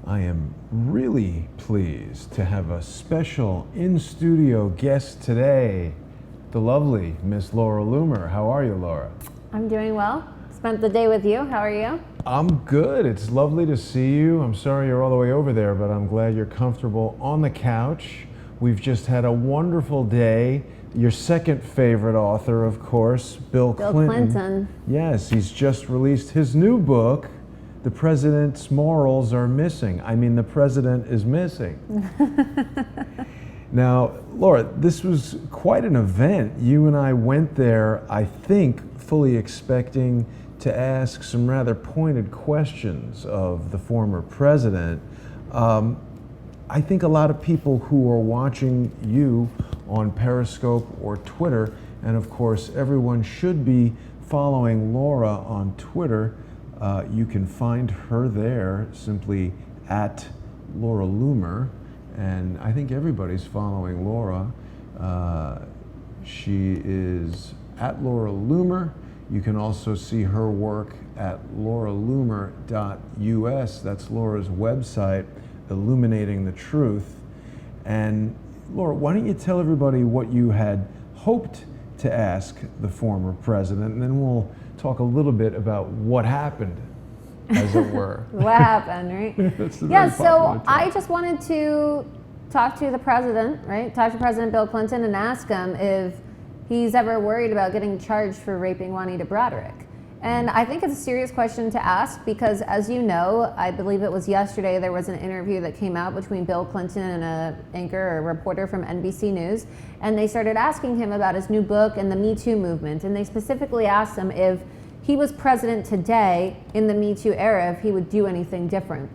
I am really pleased to have a special in-studio guest today, the lovely Miss Laura Loomer. How are you, Laura? I'm doing well. Spent the day with you. How are you? I'm good. It's lovely to see you. I'm sorry you're all the way over there, but I'm glad you're comfortable on the couch. We've just had a wonderful day. Your second favorite author, of course, Bill Clinton. Yes, he's just released his new book, The President's Morals Are Missing. I mean, the president is missing. Now, Laura, this was quite an event. You and I went there, I think, fully expecting to ask some rather pointed questions of the former president. I think a lot of people who are watching you on Periscope or Twitter, and of course everyone should be following Laura on Twitter. You can find her there simply at Laura Loomer, and I think everybody's following Laura. She is at Laura Loomer. You can also see her work at lauraloomer.us. That's Laura's website, illuminating the truth. And Laura, why don't you tell everybody what you had hoped to ask the former president, and then we'll talk a little bit about what happened, as it were. What happened, right? Yeah, so I just wanted to talk to the president, right? Talk to President Bill Clinton and ask him if he's ever worried about getting charged for raping Juanita Broderick. And I think it's a serious question to ask because, as you know, I believe it was yesterday, there was an interview that came out between Bill Clinton and an anchor or a reporter from NBC News, and they started asking him about his new book and the Me Too movement. And they specifically asked him if he was president today in the Me Too era, if he would do anything different.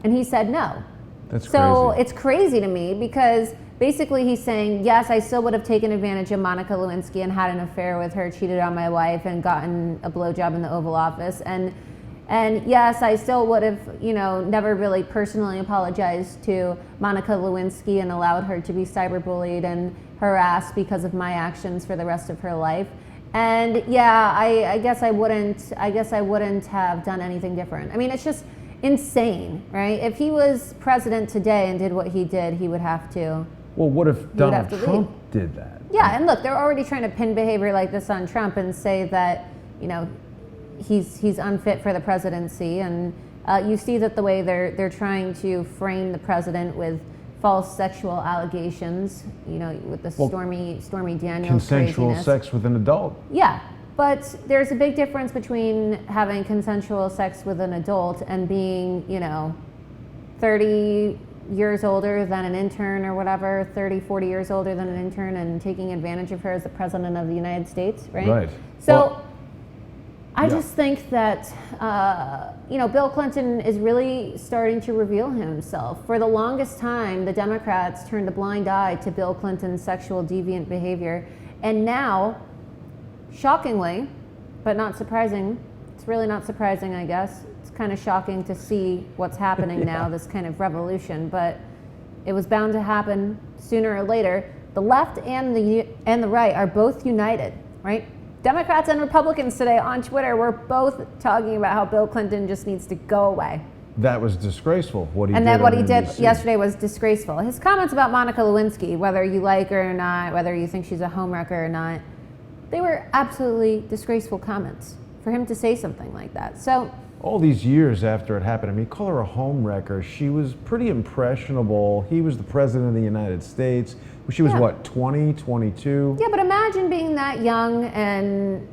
And he said no. That's so crazy. It's crazy to me because basically he's saying, yes, I still would have taken advantage of Monica Lewinsky and had an affair with her, cheated on my wife, and gotten a blowjob in the Oval Office. And yes, I still would have, never really personally apologized to Monica Lewinsky and allowed her to be cyberbullied and harassed because of my actions for the rest of her life. And yeah, I guess I wouldn't have done anything different. I mean, it's just insane, right? If he was president today and did what he did, he would have to. Well, what if Donald Trump did that? Yeah, and look, they're already trying to pin behavior like this on Trump and say that, he's unfit for the presidency. And you see that the way they're trying to frame the president with false sexual allegations, with the Stormy Daniels consensual craziness. Sex with an adult. Yeah, but there's a big difference between having consensual sex with an adult and being, 30 years older than an intern or whatever, 30, 40 years older than an intern and taking advantage of her as the president of the United States, right? Right. So I just think that, Bill Clinton is really starting to reveal himself. For the longest time, the Democrats turned a blind eye to Bill Clinton's sexual deviant behavior. And now, shockingly, but not surprising, it's really not surprising, I guess. It's kind of shocking to see what's happening now, this kind of revolution, but it was bound to happen sooner or later. The left and the right are both united, right? Democrats and Republicans today on Twitter were both talking about how Bill Clinton just needs to go away. That was disgraceful, what he did. And then what he did NBC. yesterday was disgraceful. His comments about Monica Lewinsky, whether you like her or not, whether you think she's a homewrecker or not, they were absolutely disgraceful comments for him to say something like that. So all these years after it happened, I mean, call her a homewrecker. She was pretty impressionable. He was the president of the United States. She was what, 20, 22? Yeah, but imagine being that young and,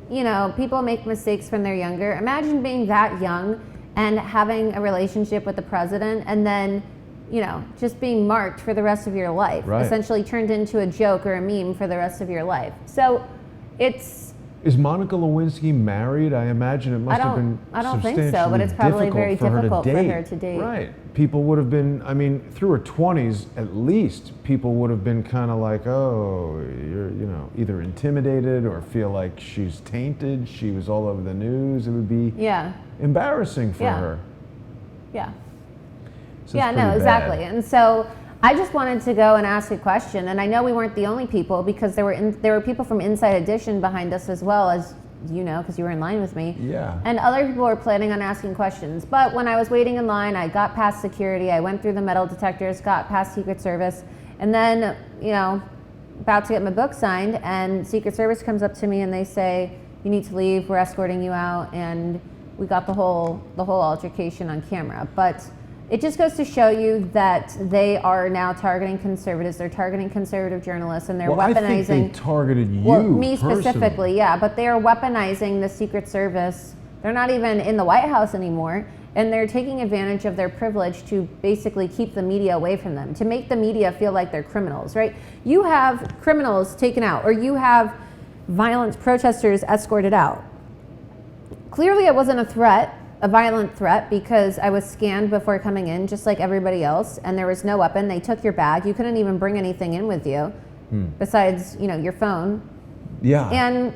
people make mistakes when they're younger. Imagine being that young and having a relationship with the president and then, just being marked for the rest of your life. Right. Essentially turned into a joke or a meme for the rest of your life. So it's... Is Monica Lewinsky married? I imagine it must have been I don't think so, but it's probably very difficult for her to date. Right. People would have been, through her 20s at least, people would have been kind of like, oh, you're, either intimidated or feel like she's tainted. She was all over the news. It would be embarrassing for her. Yeah. So no, exactly. And so I just wanted to go and ask a question, and I know we weren't the only people because there were people from Inside Edition behind us as well, as you know, because you were in line with me. Yeah. And other people were planning on asking questions. But when I was waiting in line, I got past security, I went through the metal detectors, got past Secret Service, and then, you know, about to get my book signed, and Secret Service comes up to me and they say, you need to leave, we're escorting you out, and we got the whole altercation on camera. But it just goes to show you that they are now targeting conservatives. They're targeting conservative journalists, and they're weaponizing. I think they targeted you. Well, me personally. specifically, yeah. But they are weaponizing the Secret Service. They're not even in the White House anymore, and they're taking advantage of their privilege to basically keep the media away from them, to make the media feel like they're criminals, right? You have criminals taken out, or you have violent protesters escorted out. Clearly, it wasn't a threat. A violent threat, because I was scanned before coming in, just like everybody else, and there was no weapon. They took your bag. You couldn't even bring anything in with you, besides, you know, your phone. Yeah. And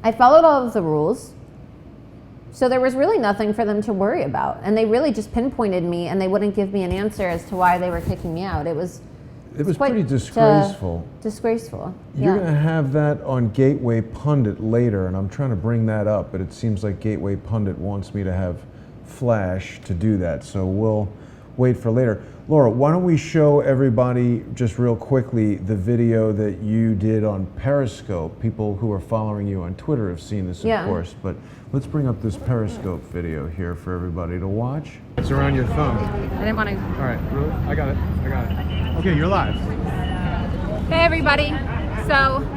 I followed all of the rules, so there was really nothing for them to worry about. And they really just pinpointed me, and they wouldn't give me an answer as to why they were kicking me out. It was quite pretty disgraceful. Disgraceful. You're yeah. going to have that on Gateway Pundit later, and I'm trying to bring that up, but it seems like Gateway Pundit wants me to have Flash to do that, so we'll wait for later. Laura, why don't we show everybody just real quickly the video that you did on Periscope. People who are following you on Twitter have seen this, of course, but let's bring up this Periscope video here for everybody to watch. It's around your phone. I didn't want to. All right, really? I got it. Okay, you're live. Hey everybody, so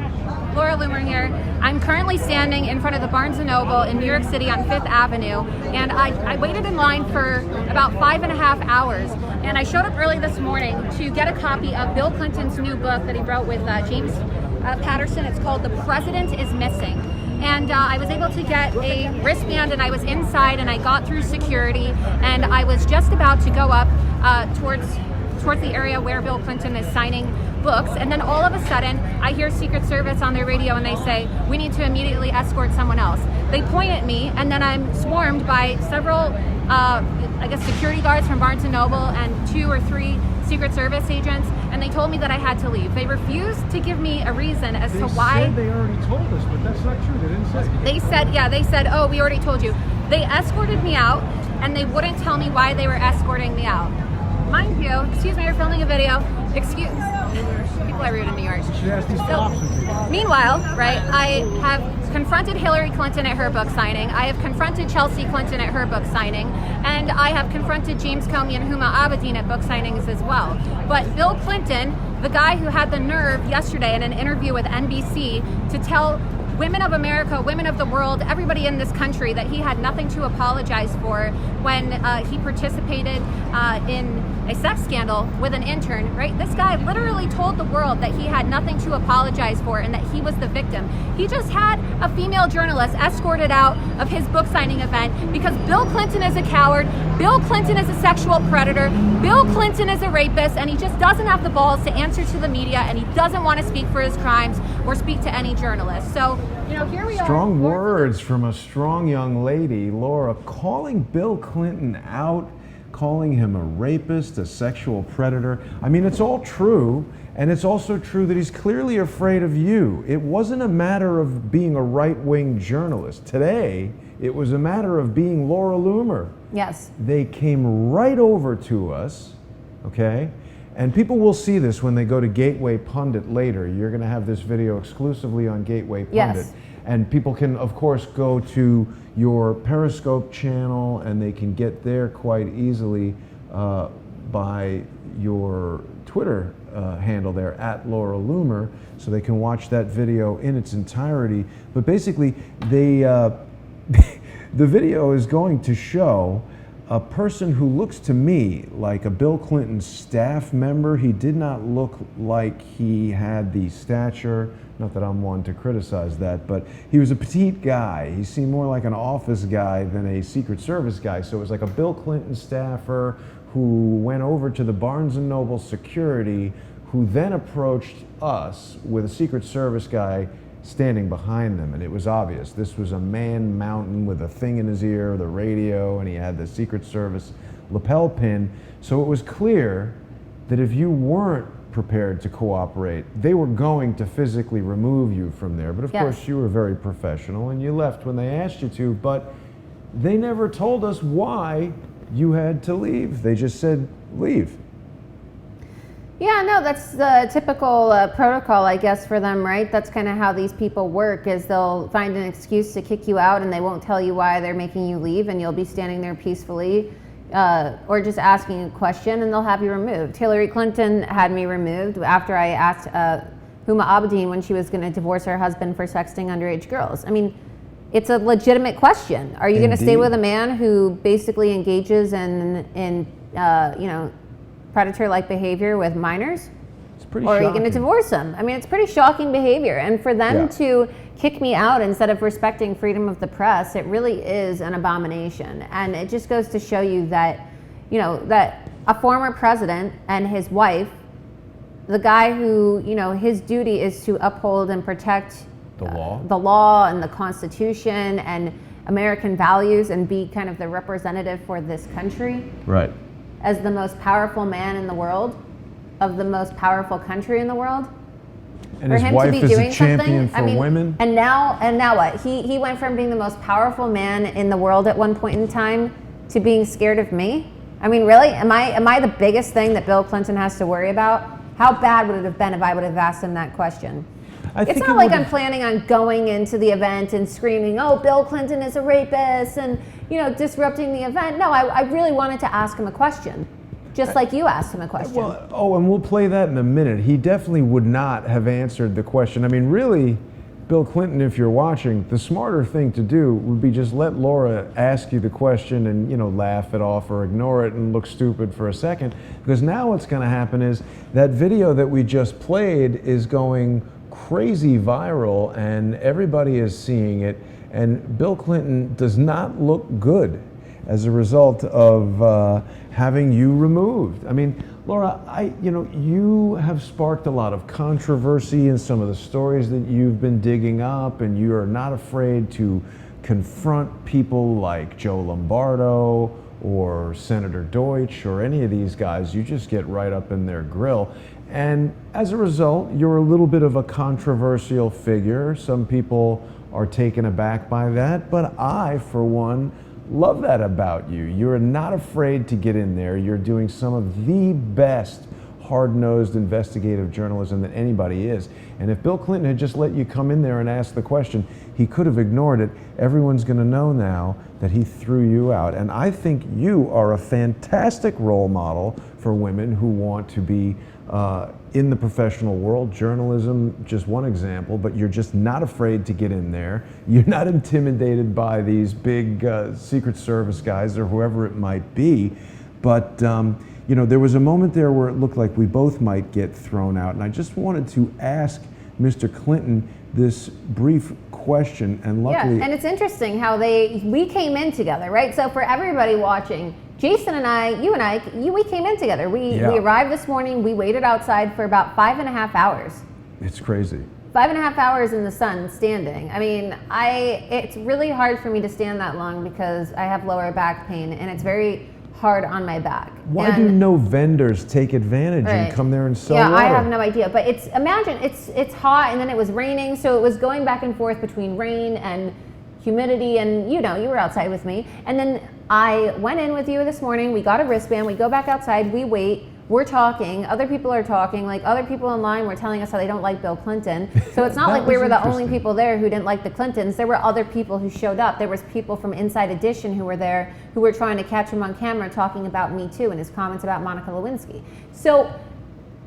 Laura Loomer here. I'm currently standing in front of the Barnes & Noble in New York City on 5th Avenue, and I waited in line for about 5.5 hours, and I showed up early this morning to get a copy of Bill Clinton's new book that he wrote with James Patterson. It's called The President is Missing. And I was able to get a wristband, and I was inside, and I got through security, and I was just about to go up towards the area where Bill Clinton is signing books, and then all of a sudden I hear Secret Service on their radio, and they say, we need to immediately escort someone else. They point at me, and then I'm swarmed by several I guess security guards from Barnes & Noble and 2 or 3 Secret Service agents, and they told me that I had to leave. They refused to give me a reason as to why. They said they already told us, but that's not true. They didn't say. They said, oh, we already told you. They escorted me out, and they wouldn't tell me why they were escorting me out. Mind you, excuse me, we're filming a video. Excuse, people are rude in New York. You should ask these cops. Meanwhile, right, I have confronted Hillary Clinton at her book signing. I have confronted Chelsea Clinton at her book signing. And I have confronted James Comey and Huma Abedin at book signings as well. But Bill Clinton, the guy who had the nerve yesterday in an interview with NBC to tell women of America, women of the world, everybody in this country that he had nothing to apologize for when he participated in a sex scandal with an intern, right? This guy literally told the world that he had nothing to apologize for and that he was the victim. He just had a female journalist escorted out of his book signing event because Bill Clinton is a coward, Bill Clinton is a sexual predator, Bill Clinton is a rapist, and he just doesn't have the balls to answer to the media, and he doesn't want to speak for his crimes or speak to any journalist. So, you know, here we are. Strong words from a strong young lady, Laura, calling Bill Clinton out, calling him a rapist, a sexual predator. I mean, it's all true, and it's also true that he's clearly afraid of you. It wasn't a matter of being a right-wing journalist. Today, it was a matter of being Laura Loomer. Yes. They came right over to us, okay? And people will see this when they go to Gateway Pundit later. You're going to have this video exclusively on Gateway Pundit. Yes. And people can, of course, go to your Periscope channel, and they can get there quite easily by your Twitter handle there, @Laura Loomer, so they can watch that video in its entirety. But basically, they, the video is going to show a person who looks to me like a Bill Clinton staff member. He did not look like he had the stature, not that I'm one to criticize that, but he was a petite guy. He seemed more like an office guy than a Secret Service guy. So it was like a Bill Clinton staffer who went over to the Barnes & Noble security, who then approached us with a Secret Service guy standing behind them, and it was obvious. This was a man mountain with a thing in his ear, the radio, and he had the Secret Service lapel pin. So it was clear that if you weren't prepared to cooperate. They were going to physically remove you from there, but of Yes. course you were very professional and you left when they asked you to, but they never told us why you had to leave. They just said, leave. Yeah, no, that's the typical protocol, I guess, for them, right? That's kind of how these people work, is they'll find an excuse to kick you out and they won't tell you why they're making you leave, and you'll be standing there peacefully or just asking a question, and they'll have you removed. Hillary Clinton had me removed after I asked Huma Abedin when she was going to divorce her husband for sexting underage girls. I mean, it's a legitimate question. Are you going to stay with a man who basically engages in you know, predator-like behavior with minors? It's pretty or shocking. are you going to divorce him? I mean, it's pretty shocking behavior. And for them to kick me out instead of respecting freedom of the press, it really is an abomination. And it just goes to show you that, you know, that a former president and his wife, the guy who, you know, his duty is to uphold and protect the law and the Constitution and American values and be kind of the representative for this country. Right. As the most powerful man in the world, of the most powerful country in the world. And his wife is a champion for women. And now what? He went from being the most powerful man in the world at one point in time to being scared of me. I mean, really? Am I the biggest thing that Bill Clinton has to worry about? How bad would it have been if I would have asked him that question? It's not like I'm planning on going into the event and screaming, oh, Bill Clinton is a rapist, and, you know, disrupting the event. No, I really wanted to ask him a question, just like you asked him a question. Well, and we'll play that in a minute. He definitely would not have answered the question. I mean, really, Bill Clinton, if you're watching, the smarter thing to do would be just let Laura ask you the question and, you know, laugh it off or ignore it and look stupid for a second. Because now what's going to happen is that video that we just played is going crazy viral and everybody is seeing it, and Bill Clinton does not look good as a result of having you removed. I mean, Laura, you have sparked a lot of controversy in some of the stories that you've been digging up, and you are not afraid to confront people like Joe Lombardo or Senator Deutsch or any of these guys. You just get right up in their grill. And as a result, you're a little bit of a controversial figure. Some people are taken aback by that, but I, for one, love that about you. You're not afraid to get in there. You're doing some of the best hard-nosed investigative journalism that anybody is. And if Bill Clinton had just let you come in there and ask the question, he could have ignored it. Everyone's going to know now that he threw you out. And I think you are a fantastic role model for women who want to be in the professional world. Journalism, just one example, but you're just not afraid to get in there. You're not intimidated by these big Secret Service guys or whoever it might be. But you know, there was a moment there where it looked like we both might get thrown out, and I just wanted to ask Mr. Clinton this brief question, and luckily... Yeah, and it's interesting how we came in together, right? So for everybody watching, Jason and I, we came in together. We arrived this morning, we waited outside for about 5.5 hours. It's crazy. 5.5 hours in the sun, standing. I mean, it's really hard for me to stand that long because I have lower back pain, and it's very hard on my back. Why do no vendors take advantage and come there and sell water? I have no idea. But imagine it's hot, and then it was raining, so it was going back and forth between rain and humidity, and you were outside with me. And then I went in with you this morning, we got a wristband, we go back outside, we wait, we're talking, other people are talking, like other people in line were telling us how they don't like Bill Clinton. So it's not like we were the only people there who didn't like the Clintons. There were other people who showed up. There was people from Inside Edition who were there who were trying to catch him on camera talking about Me Too and his comments about Monica Lewinsky. So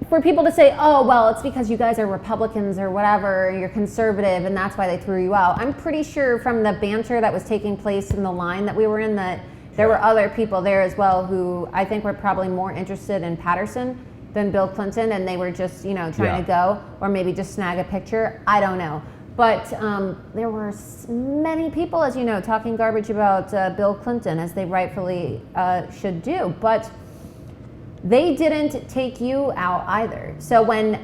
for people to say, oh, well, it's because you guys are Republicans or whatever, you're conservative and that's why they threw you out. I'm pretty sure from the banter that was taking place in the line that we were in that there were other people there as well who I think were probably more interested in Patterson than Bill Clinton, and they were just, trying to go or maybe just snag a picture. I don't know. But there were many people, as you know, talking garbage about Bill Clinton, as they rightfully should do. But they didn't take you out either. So when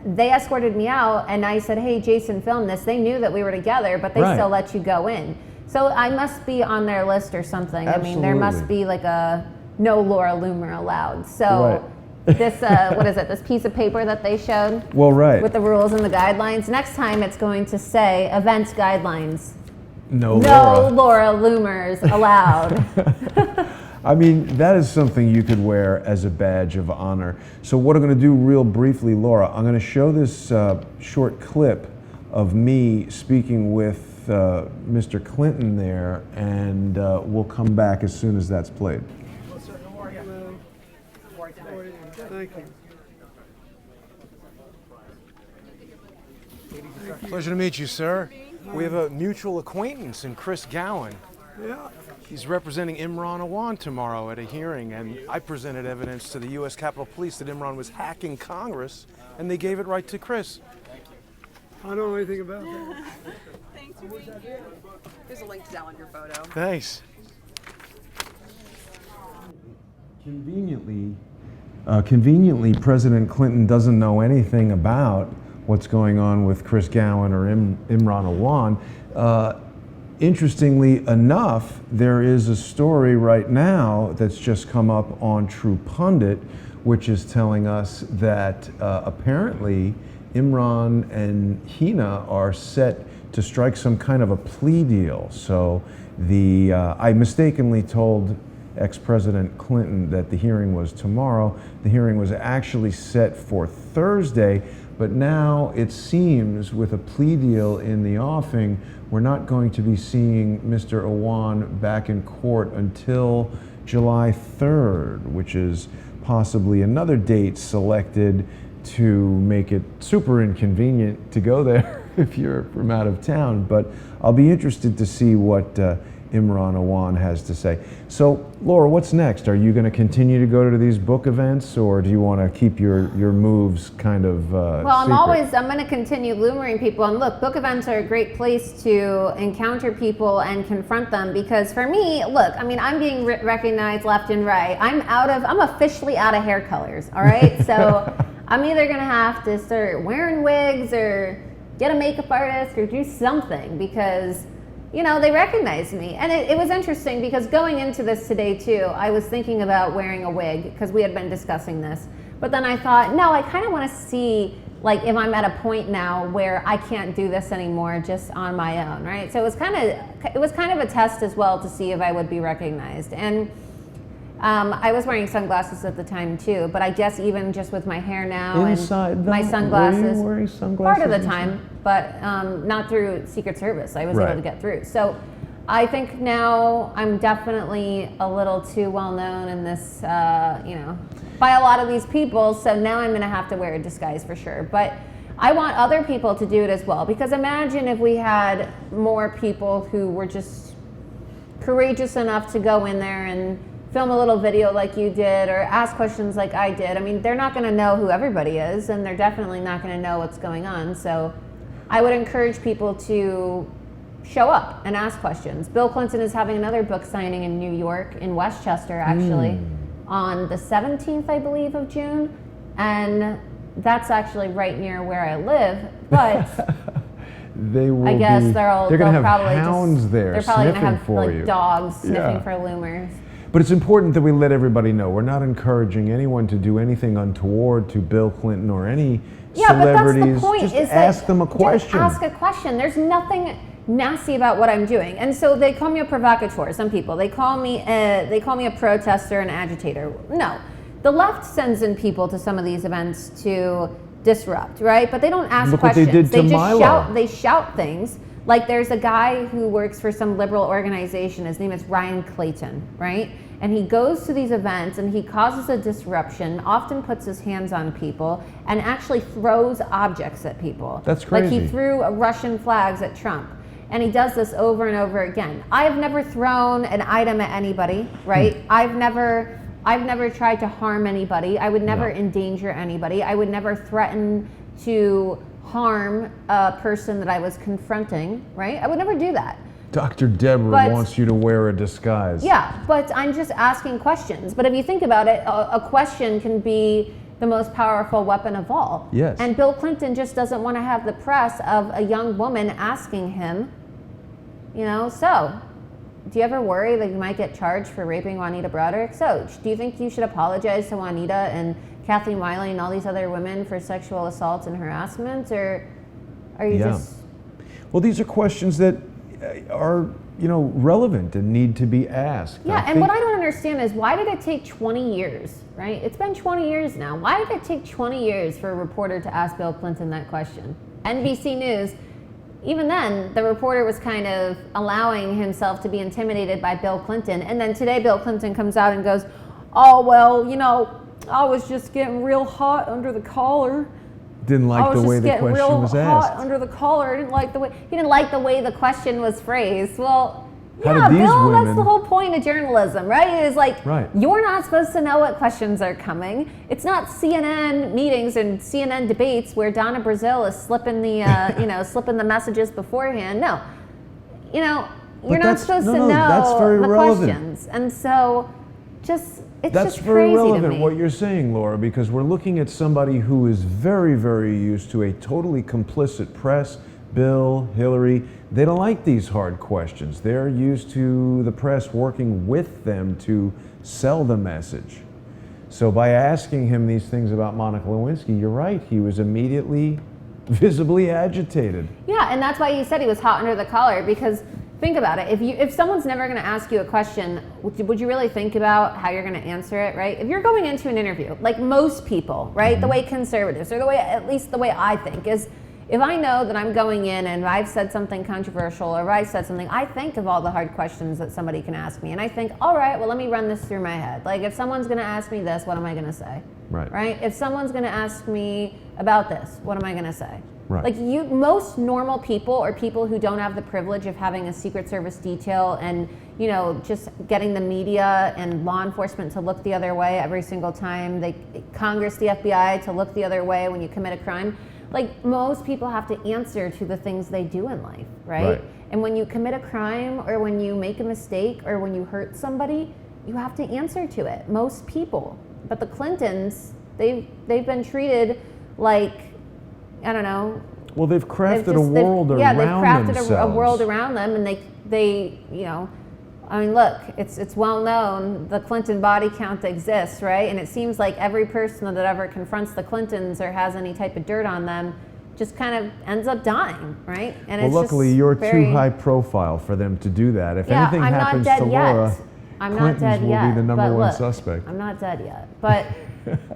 they escorted me out and I said, hey, Jason, film this, they knew that we were together, but they still let you go in. So I must be on their list or something. Absolutely. I mean, there must be like a no Laura Loomer allowed. So this what is it? This piece of paper that they showed Well, right. with the rules and the guidelines. Next time, it's going to say events guidelines. No, No Laura Loomers allowed. I mean, that is something you could wear as a badge of honor. So what I'm going to do real briefly, Laura, I'm going to show this short clip of me speaking with Mr. Clinton there, and we'll come back as soon as that's played. Hello, sir. How are you? Hello. Thank you. Pleasure to meet you, sir. We have a mutual acquaintance in Chris Gowan. Yeah. He's representing Imran Awan tomorrow at a hearing, and I presented evidence to the U.S. Capitol Police that Imran was hacking Congress, and they gave it right to Chris. I don't know anything about that. Thanks for being here. There's a link to download your photo. Thanks. Conveniently, President Clinton doesn't know anything about what's going on with Chris Gowan or Imran Awan. Interestingly enough, there is a story right now that's just come up on True Pundit, which is telling us that apparently Imran and Hina are set to strike some kind of a plea deal. So I mistakenly told ex-President Clinton that the hearing was tomorrow. The hearing was actually set for Thursday, but now it seems with a plea deal in the offing, we're not going to be seeing Mr. Awan back in court until July 3rd, which is possibly another date selected to make it super inconvenient to go there if you're from out of town. But I'll be interested to see what Imran Awan has to say. So, Laura, what's next? Are you going to continue to go to these book events, or do you want to keep your moves kind of Well, secret? I'm going to continue loomering people. And look, book events are a great place to encounter people and confront them, because for me, look, I mean, I'm being recognized left and right. I'm officially out of hair colors, all right? So I'm either going to have to start wearing wigs or get a makeup artist or do something, because you know, they recognized me. And it was interesting because going into this today too, I was thinking about wearing a wig because we had been discussing this. But then I thought, no, I kind of want to see like if I'm at a point now where I can't do this anymore just on my own, right? So it was kind of a test as well to see if I would be recognized. And I was wearing sunglasses at the time too, but I guess even just with my hair now and my sunglasses, were you wearing sunglasses part of the time, but not through Secret Service. I was able to get through. So I think now I'm definitely a little too well known in this, by a lot of these people. So now I'm going to have to wear a disguise for sure. But I want other people to do it as well, because imagine if we had more people who were just courageous enough to go in there and film a little video like you did or ask questions like I did. I mean, they're not going to know who everybody is, and they're definitely not going to know what's going on. So I would encourage people to show up and ask questions. Bill Clinton is having another book signing in New York, in Westchester actually, on the 17th, I believe, of June. And that's actually right near where I live, but I guess they're going to have hounds there they're probably going to sniffing have for like you. dogs sniffing for loomers. But it's important that we let everybody know we're not encouraging anyone to do anything untoward to Bill Clinton or any celebrities. But that's the point. Just is ask them a question. Just ask a question. There's nothing nasty about what I'm doing. And so they call me a provocateur. Some people they call me a protester, an agitator. No, the left sends in people to some of these events to disrupt, right? But they don't ask Look questions. what they did to just Milo. They shout things. Like there's a guy who works for some liberal organization. His name is Ryan Clayton, right? And he goes to these events and he causes a disruption, often puts his hands on people, and actually throws objects at people. That's crazy. Like he threw Russian flags at Trump. And he does this over and over again. I have never thrown an item at anybody, right? I've never tried to harm anybody. I would never endanger anybody. I would never threaten to harm a person that I was confronting, right? I would never do that. Dr. Deborah wants you to wear a disguise. Yeah, but I'm just asking questions. But if you think about it, a question can be the most powerful weapon of all. Yes. And Bill Clinton just doesn't want to have the press of a young woman asking him, so do you ever worry that you might get charged for raping Juanita Broderick? So do you think you should apologize to Juanita and Kathleen Wiley and all these other women for sexual assaults and harassment, or are you just? Well, these are questions that are, relevant and need to be asked. Yeah, and what I don't understand is why did it take 20 years, right? It's been 20 years now. Why did it take 20 years for a reporter to ask Bill Clinton that question? NBC News, even then, the reporter was kind of allowing himself to be intimidated by Bill Clinton. And then today Bill Clinton comes out and goes, oh, well, I was just getting real hot under the collar. Didn't like the way the question was asked. I was just getting real hot under the collar. He didn't like the way the question was phrased. Well, yeah, Bill, that's the whole point of journalism, right? It is like, you're not supposed to know what questions are coming. It's not CNN meetings and CNN debates where Donna Brazile is slipping the, slipping the messages beforehand. No, you're not supposed to know the questions. And so That's very relevant what you're saying, Laura, because we're looking at somebody who is very, very used to a totally complicit press. Bill, Hillary, they don't like these hard questions. They're used to the press working with them to sell the message. So by asking him these things about Monica Lewinsky, you're right, he was immediately visibly agitated. Yeah, and that's why he said he was hot under the collar, because think about it. If someone's never going to ask you a question, would you really think about how you're going to answer it, right? If you're going into an interview, like most people, right, the way conservatives, or at least the way I think, is if I know that I'm going in and I've said something controversial or if I said something, I think of all the hard questions that somebody can ask me. And I think, all right, well, let me run this through my head. Like, if someone's going to ask me this, what am I going to say? Right? If someone's going to ask me about this, what am I going to say? Right. Like, most normal people, or people who don't have the privilege of having a Secret Service detail and, just getting the media and law enforcement to look the other way every single time, Congress, the FBI to look the other way when you commit a crime. Like, most people have to answer to the things they do in life, right? And when you commit a crime, or when you make a mistake, or when you hurt somebody, you have to answer to it. Most people. But the Clintons, they've been treated like, I don't know. Well, they've crafted a world around themselves. Yeah, they've crafted a world around them, and they I mean, look, it's well known the Clinton body count exists, right? And it seems like every person that ever confronts the Clintons or has any type of dirt on them just kind of ends up dying, right? And well, luckily you're too high profile for them to do that. If anything happens to Laura, Clintons will be the number one suspect. I'm not dead yet, but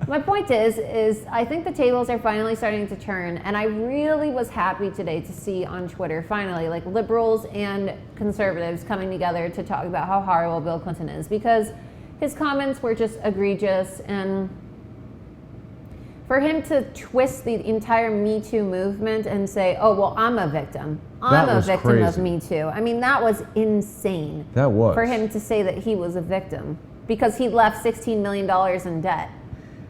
my point is I think the tables are finally starting to turn, and I really was happy today to see on Twitter, finally, like, liberals and conservatives coming together to talk about how horrible Bill Clinton is, because his comments were just egregious, and for him to twist the entire Me Too movement and say, oh, well, I'm a victim. I'm a victim of Me Too. I mean, that was insane. That was. For him to say that he was a victim because he left $16 million in debt.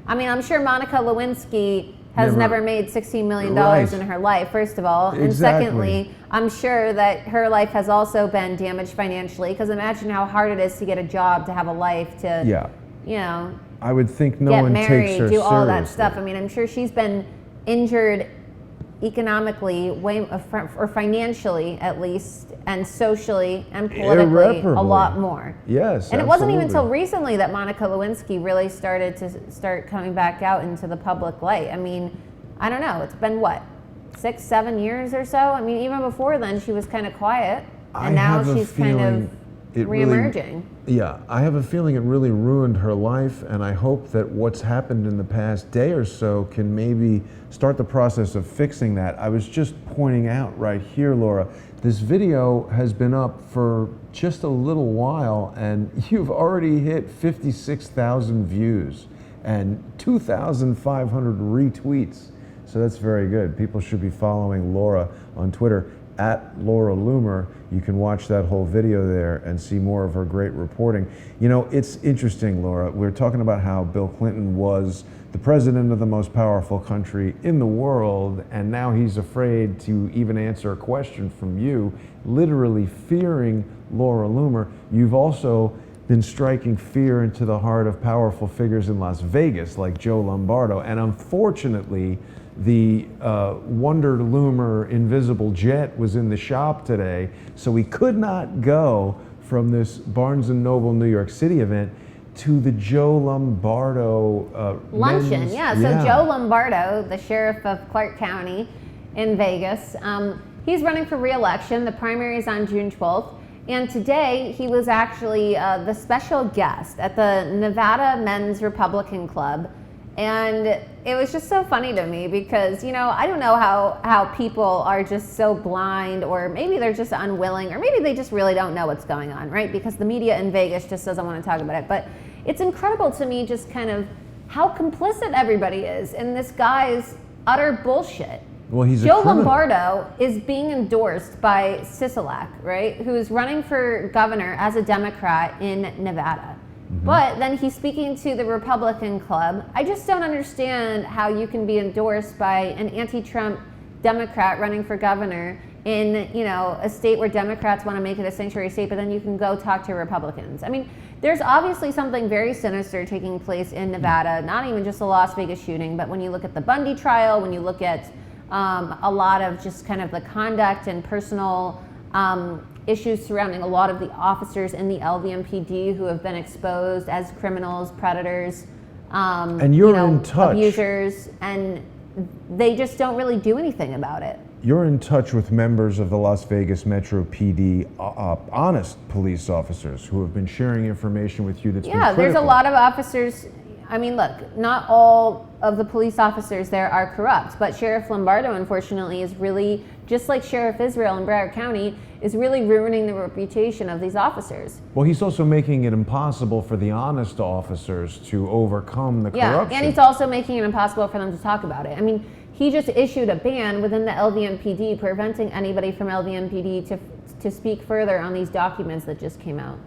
I mean, I'm sure Monica Lewinsky has never made $16 million in her life, first of all. And secondly, I'm sure that her life has also been damaged financially, because imagine how hard it is to get a job, to have a life, to, I would think no get one married, takes her do all that seriously. stuff. I mean, I'm sure she's been injured economically, or financially at least, and socially and politically a lot more. Yes, and it wasn't even until recently that Monica Lewinsky really started to coming back out into the public light. I mean, I don't know, it's been what, 6-7 years or so? I mean, even before then she was kind of quiet, and now she's kind of reemerging. I have a feeling it really ruined her life, and I hope that what's happened in the past day or so can maybe start the process of fixing that. I was just pointing out right here, Laura, this video has been up for just a little while, and you've already hit 56,000 views and 2,500 retweets. So that's very good. People should be following Laura on Twitter at Laura Loomer. You can watch that whole video there and see more of her great reporting. You know, it's interesting, Laura. We're talking about how Bill Clinton was the president of the most powerful country in the world, and now he's afraid to even answer a question from you, literally fearing Laura Loomer. You've also been striking fear into the heart of powerful figures in Las Vegas, like Joe Lombardo, and unfortunately, the Wonder Loomer invisible jet was in the shop today, so we could not go from this Barnes & Noble New York City event to the Joe Lombardo luncheon. men's- Yeah. So Joe Lombardo, the sheriff of Clark County in Vegas, he's running for re-election. The primary is on June 12th. And today he was actually the special guest at the Nevada Men's Republican Club. And it was just so funny to me because, you know, I don't know how people are just so blind, or maybe they're just unwilling, or maybe they just really don't know what's going on, right? Because the media in Vegas just doesn't want to talk about it. But it's incredible to me just kind of how complicit everybody is in this guy's utter bullshit. Well, he's a Joe criminal. Lombardo is being endorsed by Sisolak, right? Who's running for governor as a Democrat in Nevada. But then he's speaking to the Republican club. I just don't understand how you can be endorsed by an anti-Trump Democrat running for governor in, you know, a state where Democrats want to make it a sanctuary state, but then you can go talk to Republicans. I mean, there's obviously something very sinister taking place in Nevada, not even just the Las Vegas shooting, but when you look at the Bundy trial, when you look at a lot of just kind of the conduct and personal issues surrounding a lot of the officers in the LVMPD who have been exposed as criminals, predators, And you're you know, in touch. abusers, and they just don't really do anything about it. You're in touch with members of the Las Vegas Metro PD, honest police officers who have been sharing information with you that's been Yeah, there's a critical. lot of officers. I mean, look, not all of the police officers there are corrupt, but Sheriff Lombardo, unfortunately, is really, just like Sheriff Israel in Broward County, is really ruining the reputation of these officers. Well, he's also making it impossible for the honest officers to overcome the Yeah, corruption. and he's also making it impossible for them to talk about it. I mean, he just issued a ban within the LVMPD preventing anybody from LVMPD to speak further on these documents that just came out.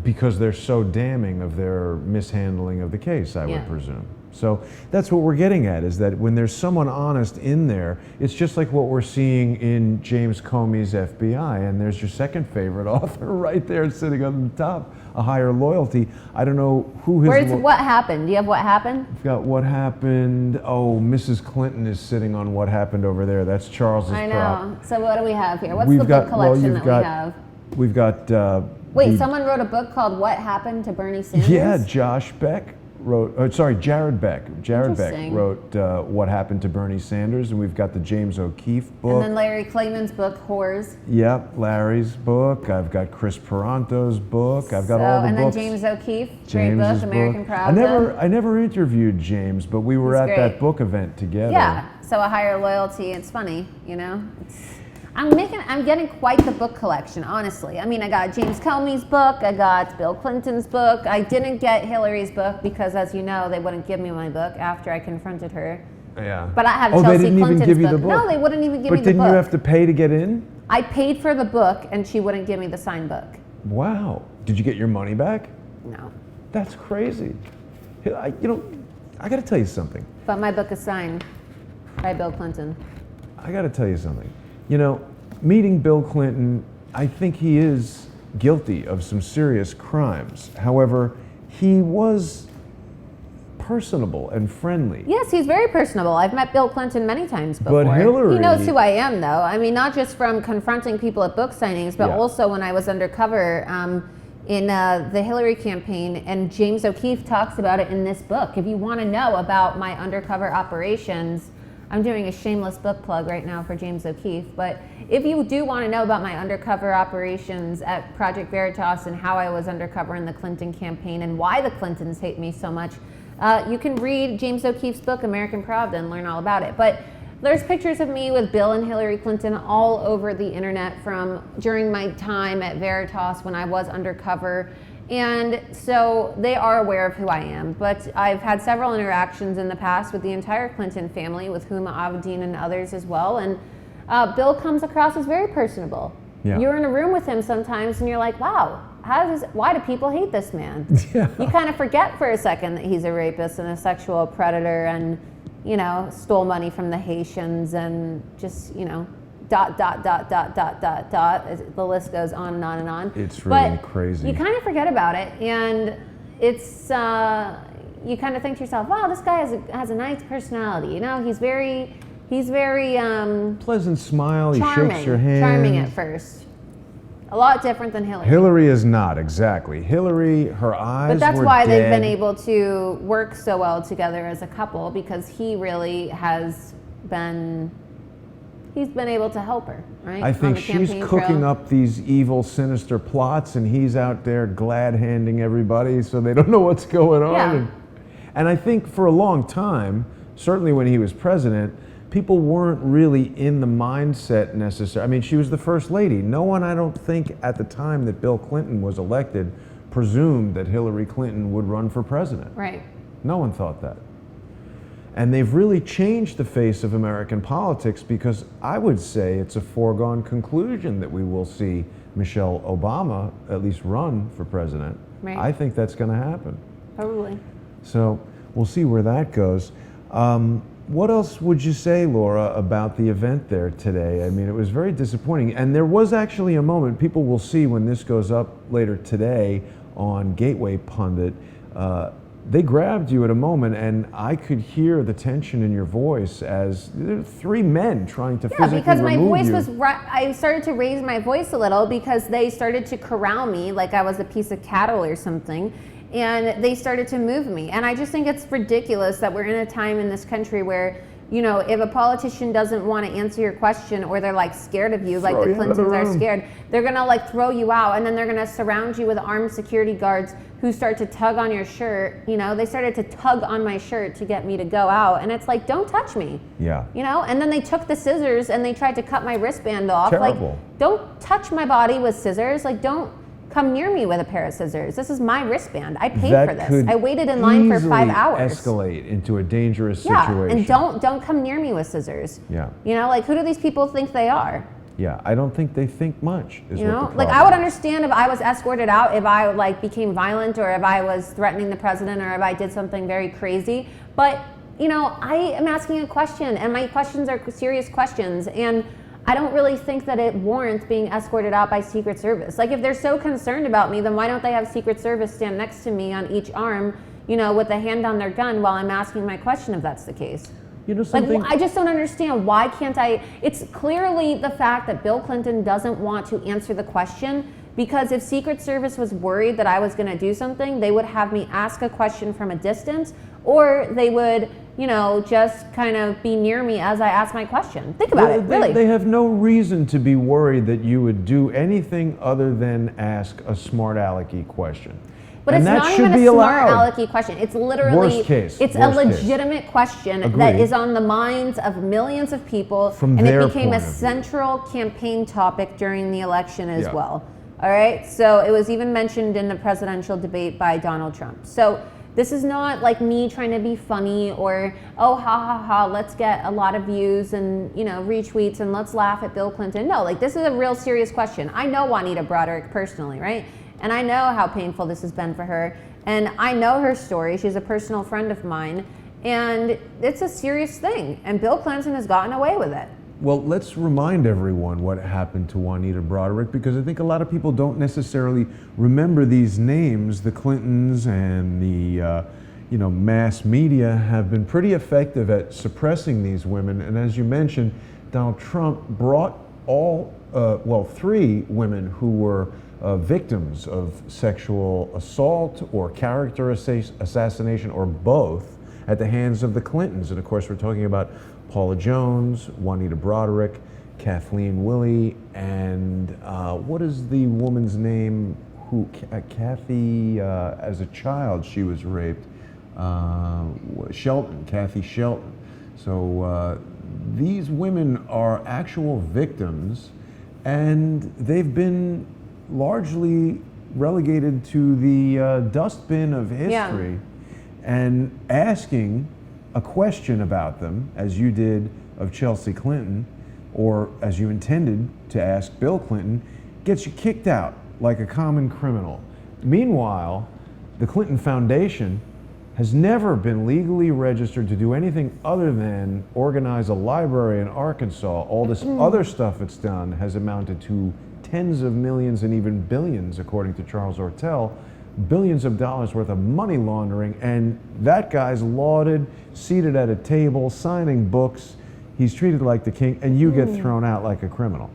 Because they're so damning of their mishandling of the case, I Yeah. would presume. So that's what we're getting at, is that when there's someone honest in there, it's just like what we're seeing in James Comey's FBI. And there's your second favorite author right there sitting on the top, A Higher Loyalty. I don't know who his... Where's What Happened? Do you have What Happened? We've got What Happened. Oh, Mrs. Clinton is sitting on What Happened over there. That's Charles's I prop. know. So what do we have here? What's We've the got- book collection well, that you've got- we have? We've got... Wait, the- someone wrote a book called What Happened to Bernie Sanders? Yeah, Josh Beck wrote, Jared Beck. Jared Beck Interesting. wrote What Happened to Bernie Sanders, and we've got the James O'Keefe book. And then Larry Klayman's book, Whores. Yep, Larry's book. I've got Chris Peranto's book. I've got all the and books. then James O'Keefe, James's great book, American book. I Pravda. never interviewed James, but we were He's at great. that book event together. Yeah, so A Higher Loyalty. It's funny, you know. I'm getting quite the book collection, honestly. I mean, I got James Comey's book, I got Bill Clinton's book. I didn't get Hillary's book because, as you know, they wouldn't give me my book after I confronted her. Yeah. But I have Oh, Chelsea they didn't Clinton's even give you book. the book. No, they wouldn't even give me But the didn't book. you have to pay to get in? I paid for the book, and she wouldn't give me the signed book. Wow. Did you get your money back? No. That's crazy. I got to tell you something. But my book is signed by Bill Clinton. I got to tell you something. Meeting Bill Clinton, I think he is guilty of some serious crimes. However, he was personable and friendly. Yes, he's very personable. I've met Bill Clinton many times before. But Hillary... He knows who I am, though. I mean, not just from confronting people at book signings, but Yeah. also when I was undercover in the Hillary campaign. And James O'Keefe talks about it in this book. If you want to know about my undercover operations, I'm doing a shameless book plug right now for James O'Keefe. But if you do want to know about my undercover operations at Project Veritas and how I was undercover in the Clinton campaign and why the Clintons hate me so much, you can read James O'Keefe's book, American Pravda, and learn all about it. But there's pictures of me with Bill and Hillary Clinton all over the internet from during my time at Veritas when I was undercover. And so they are aware of who I am. But I've had several interactions in the past with the entire Clinton family, with Huma Abedin and others as well. And Bill comes across as very personable. Yeah. You're in a room with him sometimes and you're like, wow, why do people hate this man? Yeah. You kind of forget for a second that he's a rapist and a sexual predator and, stole money from the Haitians and just, dot. The list goes on and on and on. It's really But crazy. you kind of forget about it, and it's you kind of think to yourself, wow, this guy has a nice personality. He's very Pleasant smile, he charming, shakes your hand. charming at first. A lot different than Hillary. Hillary is not, exactly. Hillary, her eyes But that's were why they've been dead. able to work so well together as a couple, because he really has been, he's been able to help her, right? I on think the she's campaign cooking trail. up these evil, sinister plots, and he's out there glad-handing everybody so they don't know what's going on. Yeah. And I think for a long time, certainly when he was president, people weren't really in the mindset necessary. I mean, she was the first lady. No one, I don't think, at the time that Bill Clinton was elected, presumed that Hillary Clinton would run for president. Right. No one thought that. And they've really changed the face of American politics, because I would say it's a foregone conclusion that we will see Michelle Obama at least run for president. Right. I think that's going to happen. Probably. So we'll see where that goes. What else would you say, Laura, about the event there today? I mean, it was very disappointing. And there was actually a moment, people will see when this goes up later today on Gateway Pundit, they grabbed you at a moment, and I could hear the tension in your voice as there were three men trying to Yeah, physically because my remove voice you. was, I started to raise my voice a little because they started to corral me like I was a piece of cattle or something. And they started to move me. And I just think it's ridiculous that we're in a time in this country where, you know, if a politician doesn't want to answer your question, or they're like scared of you, like Throw the you out of Clintons the are room. scared, they're gonna like throw you out, and then they're gonna surround you with armed security guards who start to tug on your shirt. You know, they started to tug on my shirt to get me to go out, and it's like, don't touch me. Yeah. You know, and then they took the scissors and they tried to cut my wristband off. Terrible. Like, don't touch my body with scissors. Like, don't come near me with a pair of scissors. This is my wristband. I paid That for this. could I waited in line for 5 easily hours. escalate into a dangerous Yeah, situation. and don't come near me with scissors. Yeah. You know, like, who do these people think they are? Yeah, I don't think they think much. Is You what know, the like, problem I would is. understand if I was escorted out, if I like became violent, or if I was threatening the president, or if I did something very crazy. But, you know, I am asking a question, and my questions are serious questions, and I don't really think that it warrants being escorted out by Secret Service. Like, if they're so concerned about me, then why don't they have Secret Service stand next to me on each arm, you know, with a hand on their gun while I'm asking my question, if that's the case? You know Like, something? I just don't understand. Why can't I? It's clearly the fact that Bill Clinton doesn't want to answer the question, because if Secret Service was worried that I was going to do something, they would have me ask a question from a distance, or they would, you know, just kind of be near me as I ask my question. Think about it, really. They have no reason to be worried that you would do anything other than ask a smart alecky question. But And it's that not should even be a smart allowed. alecky question. It's literally, Worst case, it's worst a case. legitimate question that Agreed. is on the minds of millions of people, From and their it became a point of view. central campaign topic during the election as Yeah. well. All right, so it was even mentioned in the presidential debate by Donald Trump. So this is not like me trying to be funny, or, oh, ha ha ha, let's get a lot of views and, you know, retweets, and let's laugh at Bill Clinton. No, like, this is a real serious question. I know Juanita Broderick personally, right? And I know how painful this has been for her. And I know her story. She's a personal friend of mine. And it's a serious thing. And Bill Clinton has gotten away with it. Well, let's remind everyone what happened to Juanita Broderick, because I think a lot of people don't necessarily remember these names. The Clintons and the mass media have been pretty effective at suppressing these women. And as you mentioned, Donald Trump brought three women who were victims of sexual assault or character assassination, or both, at the hands of the Clintons. And of course, we're talking about Paula Jones, Juanita Broderick, Kathleen Willey, and what is the woman's name who, Kathy, as a child, she was raped? Shelton, Kathy Shelton. So these women are actual victims, and they've been largely relegated to the dustbin of history. Yeah. And asking a question about them, as you did of Chelsea Clinton, or as you intended to ask Bill Clinton, gets you kicked out like a common criminal. Meanwhile, the Clinton Foundation has never been legally registered to do anything other than organize a library in Arkansas. All this other stuff it's done has amounted to tens of millions and even billions, according to Charles Ortel, billions of dollars worth of money laundering, and that guy's lauded, seated at a table, signing books. He's treated like the king, and you get thrown out like a criminal.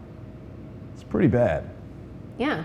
It's pretty bad. Yeah.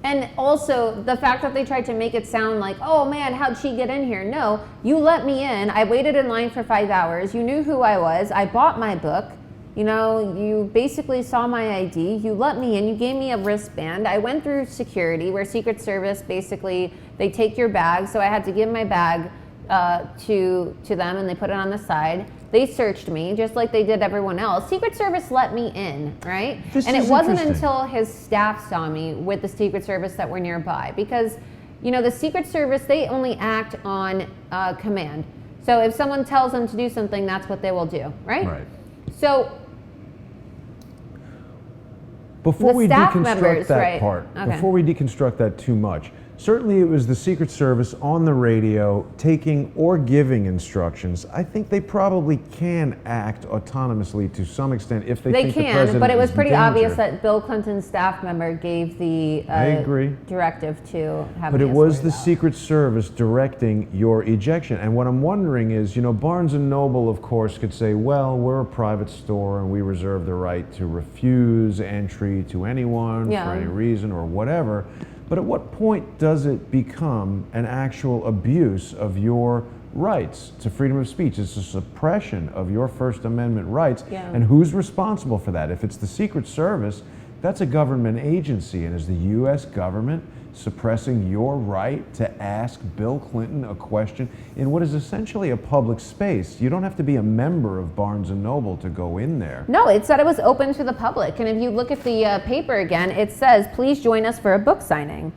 And also the fact that they tried to make it sound like, oh man, how'd she get in here? No, you let me in. I waited in line for 5 hours. You knew who I was. I bought my book. You know, you basically saw my ID. You let me in. You gave me a wristband. I went through security, where Secret Service basically, they take your bag. So I had to give my bag to them, and they put it on the side. They searched me just like they did everyone else. Secret Service let me in, right? And it wasn't until his staff saw me with the Secret Service that were nearby, because, you know, the Secret Service, they only act on command. So if someone tells them to do something, that's what they will do, right? Right. So before the we staff deconstruct members, that right. part, Okay. before we deconstruct that too much, certainly it was the Secret Service on the radio taking or giving instructions. I think they probably can act autonomously to some extent if they think the president can, but it was is pretty in obvious danger. that Bill Clinton's staff member gave the I agree. directive to have But me it was the escorted out. Secret Service directing your ejection. And what I'm wondering is, you know, Barnes & Noble, of course, could say, well, we're a private store and we reserve the right to refuse entry to anyone Yeah. for any reason or whatever. But at what point does it become an actual abuse of your rights to freedom of speech? It's a suppression of your First Amendment rights. Yeah. And who's responsible for that? If it's the Secret Service, that's a government agency. And is the U.S. government suppressing your right to ask Bill Clinton a question in what is essentially a public space? You don't have to be a member of Barnes & Noble to go in there. No, it said it was open to the public. And if you look at the paper again, it says, please join us for a book signing.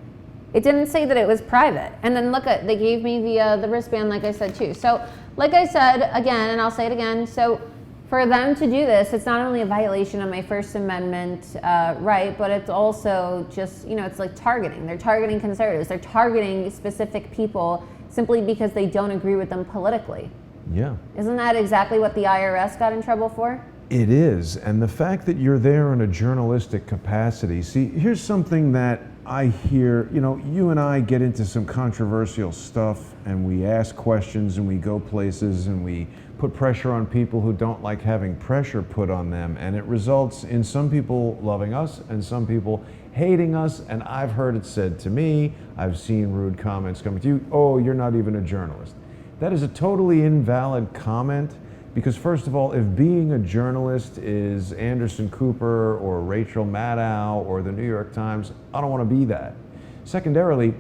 It didn't say that it was private. And then look at, they gave me the wristband, like I said, too. So, like I said, again, and I'll say it again, so for them to do this, it's not only a violation of my First Amendment right, but it's also just, you know, it's like targeting. They're targeting conservatives. They're targeting specific people simply because they don't agree with them politically. Yeah. Isn't that exactly what the IRS got in trouble for? It is, and the fact that you're there in a journalistic capacity. See, here's something that I hear, you know, you and I get into some controversial stuff and we ask questions and we go places and we put pressure on people who don't like having pressure put on them, and it results in some people loving us and some people hating us. And I've heard it said to me, I've seen rude comments coming to you, oh, you're not even a journalist. That is a totally invalid comment, because first of all, if being a journalist is Anderson Cooper or Rachel Maddow or the New York Times, I don't want to be that. Secondarily,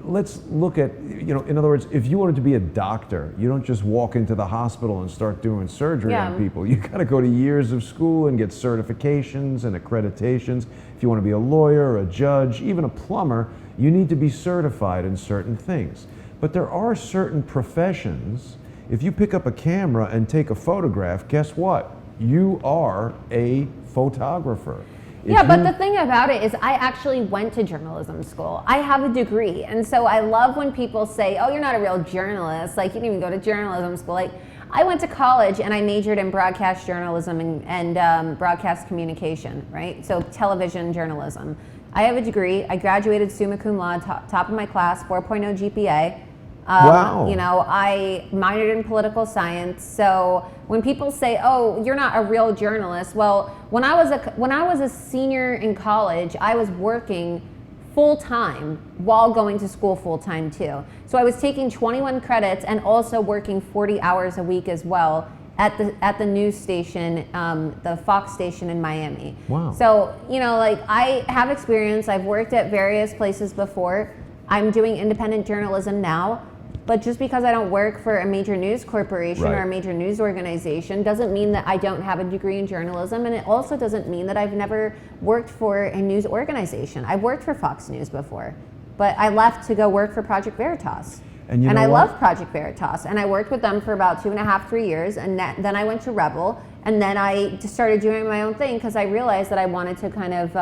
let's look at, you know, in other words, if you wanted to be a doctor, you don't just walk into the hospital and start doing surgery on people. You got to go to years of school and get certifications and accreditations. If you want to be a lawyer, a judge, even a plumber, you need to be certified in certain things. But there are certain professions, if you pick up a camera and take a photograph, guess what? You are a photographer. Yeah, but the thing about it is I actually went to journalism school. I have a degree. And so I love when people say, oh, you're not a real journalist. Like, you didn't even go to journalism school. Like, I went to college and I majored in broadcast journalism and broadcast communication, right? So television journalism. I have a degree. I graduated summa cum laude, top of my class, 4.0 GPA. Wow. You know, I minored in political science. So when people say, "Oh, you're not a real journalist," well, when I was a senior in college, I was working full time while going to school full time too. So I was taking 21 credits and also working 40 hours a week as well at the news station, the Fox station in Miami. Wow. So, you know, like, I have experience. I've worked at various places before. I'm doing independent journalism now. But just because I don't work for a major news corporation or a major news organization doesn't mean that I don't have a degree in journalism, and it also doesn't mean that I've never worked for a news organization. I've worked for Fox News before, but I left to go work for Project Veritas. And you know I what? love Project Veritas, and I worked with them for about 2.5, 3 years, and then I went to Rebel, and then I just started doing my own thing because I realized that I wanted to kind of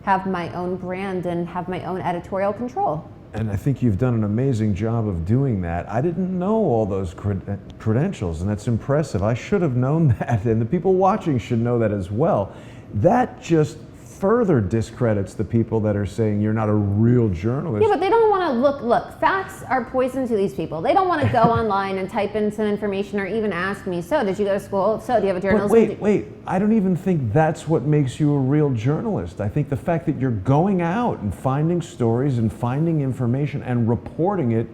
have my own brand and have my own editorial control. And I think you've done an amazing job of doing that. I didn't know all those credentials, and that's impressive. I should have known that, and the people watching should know that as well. That just further discredits the people that are saying you're not a real journalist. Yeah, but they don't want want to look, facts are poison to these people. They don't want to go online and type in some information or even ask me, so did you go to school? So do you have a journalism? But wait, I don't even think that's what makes you a real journalist. I think the fact that you're going out and finding stories and finding information and reporting it,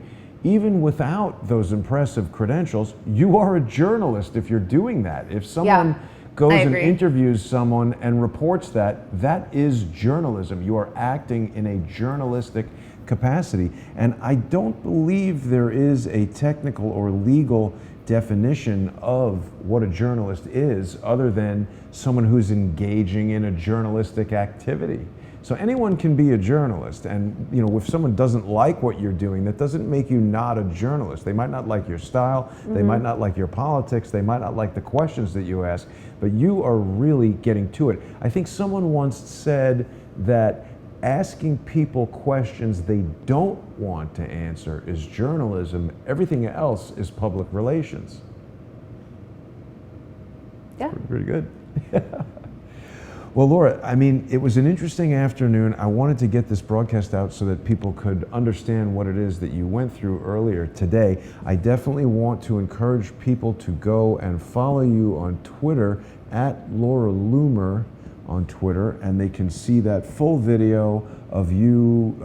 even without those impressive credentials, you are a journalist if you're doing that. If someone goes and interviews someone and reports that, that is journalism. You are acting in a journalistic capacity. And I don't believe there is a technical or legal definition of what a journalist is other than someone who's engaging in a journalistic activity. So anyone can be a journalist, and if someone doesn't like what you're doing, that doesn't make you not a journalist. They might not like your style, they might not like your politics, they might not like the questions that you ask, but you are really getting to it. I think someone once said that asking people questions they don't want to answer is journalism. Everything else is public relations. Yeah. Pretty good. Well, Laura, I mean, it was an interesting afternoon. I wanted to get this broadcast out so that people could understand what it is that you went through earlier today. I definitely want to encourage people to go and follow you on Twitter at Laura Loomer on Twitter, and they can see that full video of you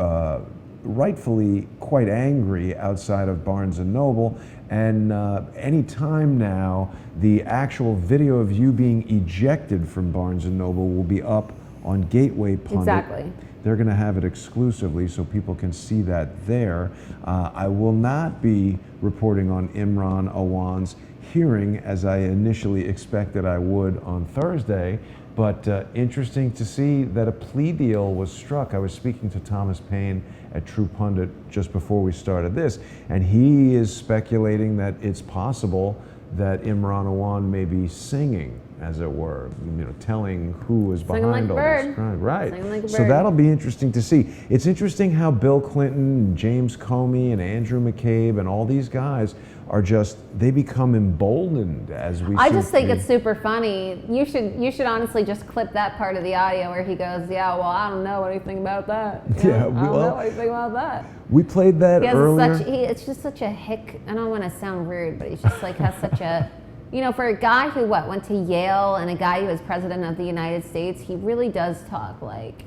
rightfully quite angry outside of Barnes & Noble. And any time now, the actual video of you being ejected from Barnes & Noble will be up on Gateway Pundit. Exactly. They're going to have it exclusively so people can see that there. I will not be reporting on Imran Awan's hearing as I initially expected I would on Thursday, but interesting to see that a plea deal was struck. I was speaking to Thomas Paine at True Pundit just before we started this, and he is speculating that it's possible that Imran Awan may be singing, as it were, telling who was behind all this crime. Right. Singing like a bird. So that'll be interesting to see. It's interesting how Bill Clinton, James Comey, and Andrew McCabe, and all these guys are they become emboldened as we. I just think it's super funny. You should honestly just clip that part of the audio where he goes, "Yeah, well, I don't know anything about that. I don't know anything about that." We played that earlier. It's just such a hick. I don't want to sound rude, but he's just has such a, for a guy who went to Yale and a guy who was president of the United States, he really does talk like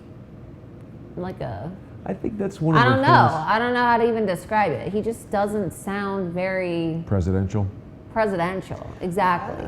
a. I think that's one of the things. I don't know how to even describe it. He just doesn't sound very presidential. Exactly.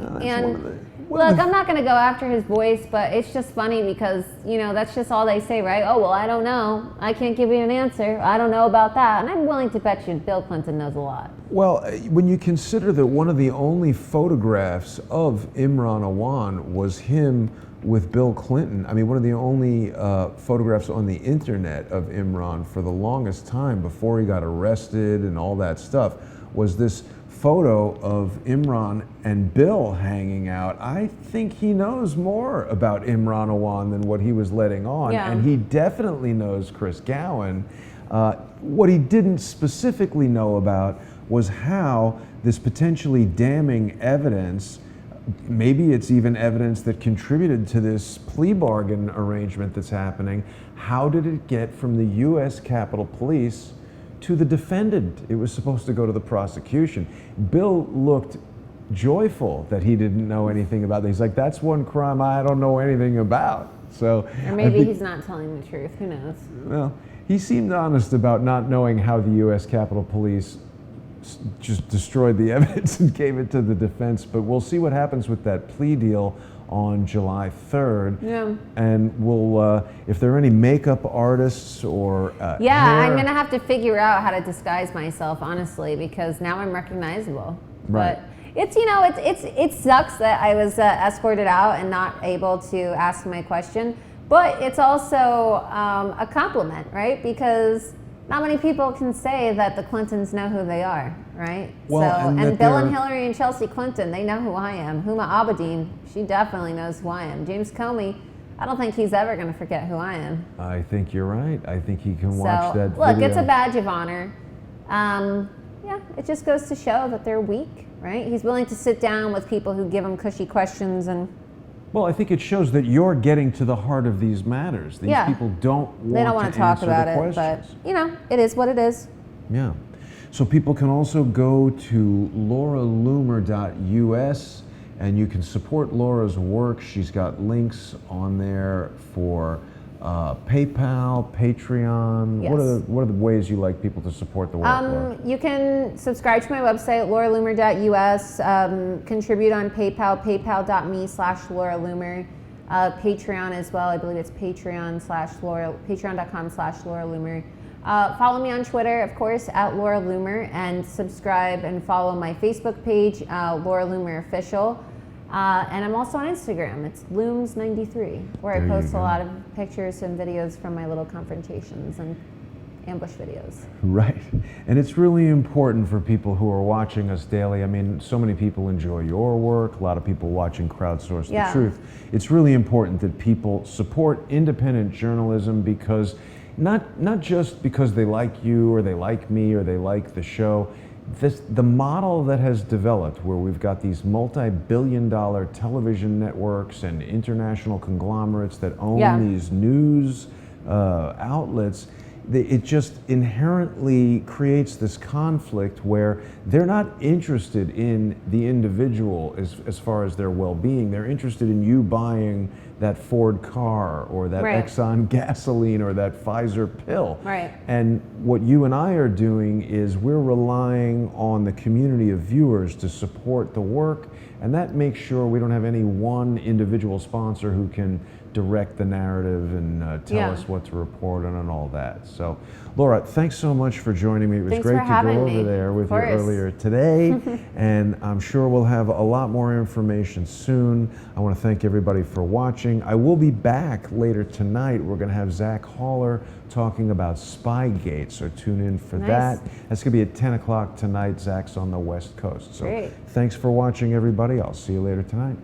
Look, I'm not going to go after his voice, but it's just funny because, that's just all they say, right? Oh, well, I don't know. I can't give you an answer. I don't know about that. And I'm willing to bet you Bill Clinton knows a lot. Well, when you consider that one of the only photographs of Imran Awan was him with Bill Clinton. I mean, one of the only photographs on the internet of Imran for the longest time before he got arrested and all that stuff was this photo of Imran and Bill hanging out. I think he knows more about Imran Awan than what he was letting on. Yeah. And he definitely knows Chris Gowan. What he didn't specifically know about was how this potentially damning evidence, maybe it's even evidence that contributed to this plea bargain arrangement that's happening, how did it get from the U.S. Capitol Police to the defendant? It was supposed to go to the prosecution. Bill looked joyful that he didn't know anything about it. He's like, that's one crime I don't know anything about. So, or maybe he's not telling the truth, who knows? Well, he seemed honest about not knowing how the U.S. Capitol Police just destroyed the evidence and gave it to the defense, but we'll see what happens with that plea deal on July 3rd. Yeah. And we'll, if there are any makeup artists or I'm gonna have to figure out how to disguise myself, honestly, because now I'm recognizable. Right. But it's, it sucks that I was escorted out and not able to ask my question, but it's also a compliment, right? Because not many people can say that the Clintons know who they are, right? Well, and Bill and Hillary and Chelsea Clinton, they know who I am. Huma Abedin, she definitely knows who I am. James Comey, I don't think he's ever going to forget who I am. I think you're right. I think he can watch that look, video. it's a badge of honor. It just goes to show that they're weak, right? He's willing to sit down with people who give him cushy questions and Well, I think it shows that you're getting to the heart of these matters. These Yeah. people don't want They don't want to talk answer about the it, but questions. you know, it is what it is. Yeah. So people can also go to lauraloomer.us and you can support Laura's work. She's got links on there for PayPal, Patreon. Yes. What are the ways you like people to support the work, Laura? You can subscribe to my website, lauraloomer.us, contribute on PayPal, paypal.me/lauraloomer, Patreon as well. I believe it's patreon.com/lauraloomer. Follow me on Twitter, of course, at Laura Loomer, and subscribe and follow my Facebook page, Laura Loomer Official. And I'm also on Instagram. It's Looms93, where There I you post a go. lot of pictures and videos from my little confrontations and ambush videos. Right. And it's really important for people who are watching us daily. I mean, so many people enjoy your work, a lot of people watching Crowdsource the Yeah. Truth. It's really important that people support independent journalism because not just because they like you or they like me or they like the show. The model that has developed where we've got these multi-billion-dollar television networks and international conglomerates that own Yeah. these news outlets, it just inherently creates this conflict where they're not interested in the individual as far as their well-being. They're interested in you buying that Ford car or that Right. Exxon gasoline or that Pfizer pill. Right. And what you and I are doing is we're relying on the community of viewers to support the work, and that makes sure we don't have any one individual sponsor who can direct the narrative and tell Yeah. us what to report on and all that. So, Laura, thanks so much for joining me. It was Thanks great for to go having over me. there with Of you course. earlier today, and I'm sure we'll have a lot more information soon. I want to thank everybody for watching. I will be back later tonight. We're going to have Zach Haller talking about Spygate, so tune in for Nice. that. That's going to be at 10 o'clock tonight. Zach's on the West Coast. So Great. thanks for watching, everybody. I'll see you later tonight.